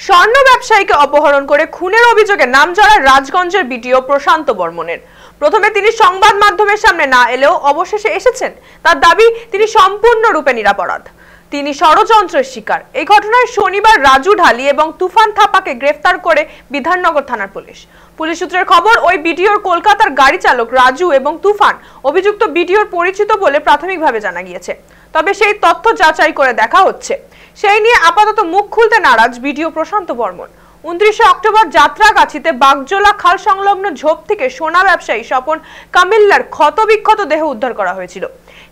স্বর্ণ ব্যবসায়ীকে অপহরণ করে খুনের অভিযোগে নামজারা রাজগঞ্জের বিডিও প্রশান্ত বর্মনের। প্রথমে তিনি সংবাদ মাধ্যমের সামনে না এলেও অবশেষে এসেছেন। তার দাবি তিনি সম্পূর্ণরূপে নিরপরাধ, তিনি ষড়যন্ত্রের শিকার। এই ঘটনায় শনিবার রাজু ঢালি এবং তুফান থাপাকে গ্রেফতার করে বিধাননগর থানার পুলিশ। পুলিশ সূত্রের খবর, ওই বিডিওর কলকাতার গাড়ি চালক রাজু এবং তুফান অভিযুক্ত বিডিওর পরিচিত বলে প্রাথমিকভাবে জানা গিয়েছে। তবে সেই তথ্য যাচাই করে দেখা হচ্ছে। সেই নিয়ে আপাতত মুখ খুলতে নারাজ বিডিও প্রশান্ত বর্মন। 29 অক্টোবর যাত্রাগাছিতে বাগজোলা খাল সংলগ্ন ঝোপ থেকে সোনা ব্যবসায়ী স্বপন কামিল্লার ক্ষতবিক্ষত দেহ উদ্ধার করা হয়েছিল।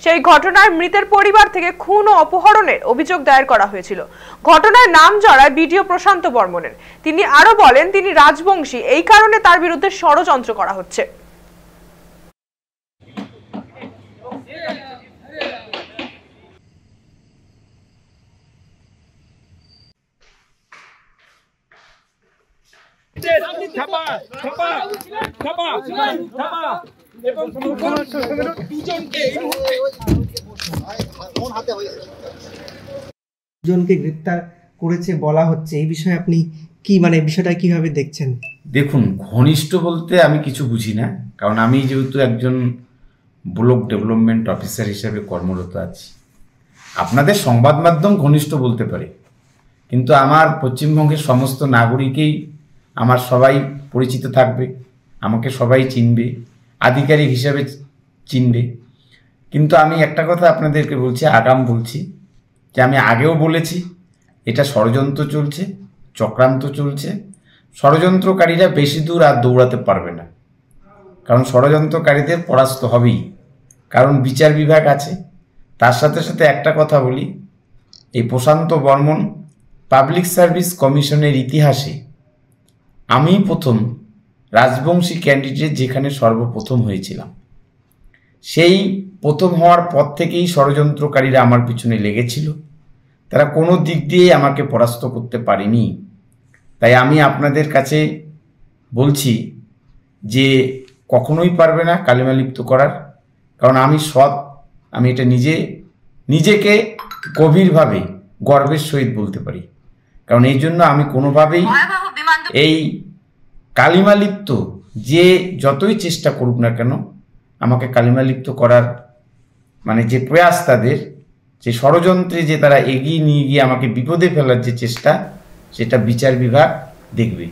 সেই ঘটনায় মৃতের পরিবার থেকে খুন ও অপহরণের অভিযোগ দায়ের করা হয়েছিল। ঘটনায় নাম জড়ায় বিডিও প্রশান্ত বর্মনের। তিনি আরো বলেন, তিনি রাজবংশী, এই কারণে তার বিরুদ্ধে ষড়যন্ত্র করা হচ্ছে। দুজনকে গ্রেপ্তার করেছে বলা হচ্ছে, এই বিষয়ে আপনি কি বিষয়টা কিভাবে দেখছেন? দেখুন, ঘনিষ্ঠ বলতে আমি কিছু বুঝি না, কারণ আমি যেহেতু একজন ব্লক ডেভেলপমেন্ট অফিসার হিসেবে কর্মরত আছি। আপনাদের সংবাদ মাধ্যম ঘনিষ্ঠ বলতে পারে, কিন্তু আমার পশ্চিমবঙ্গের সমস্ত নাগরিকেই আমার সবাই পরিচিত থাকবে, আমাকে সবাই চিনবে, আধিকারিক হিসাবে চিনবে। কিন্তু আমি একটা কথা আপনাদেরকে বলছি, আগাম বলছি, যে আমি আগেও বলেছি এটা ষড়যন্ত্র চলছে, চক্রান্ত চলছে। ষড়যন্ত্রকারীরা বেশি দূর আর দৌড়াতে পারবে না, কারণ ষড়যন্ত্রকারীদের পরাস্ত হবেই, কারণ বিচার বিভাগ আছে। তার সাথে সাথে একটা কথা বলি, এই প্রশান্ত বর্মন পাবলিক সার্ভিস কমিশনের ইতিহাসে আমি প্রথম রাজবংশী ক্যান্ডিডেট যেখানে সর্বপ্রথম হয়েছিলাম। সেই প্রথম হওয়ার পর থেকেই ষড়যন্ত্রকারীরা আমার পিছনে লেগেছিল। তারা কোনো দিক দিয়ে আমাকে পরাস্ত করতে পারেনি। তাই আমি আপনাদের কাছে বলছি যে কখনোই পারবে না কালিমালিপ্ত করার, কারণ আমি সৎ, আমি এটা নিজেকে গভীরভাবে গর্বের সহিত বলতে পারি। কারণ এই জন্য আমি কোনোভাবেই এই কালিমালিপ্ত যে যতই চেষ্টা করুক না কেন, আমাকে কালিমালিপ্ত করার যে প্রয়াস, তাদের যে ষড়যন্ত্রে যে তারা এগিয়ে নিয়ে গিয়ে আমাকে বিপদে ফেলার যে চেষ্টা, সেটা বিচার বিভাগ দেখবে।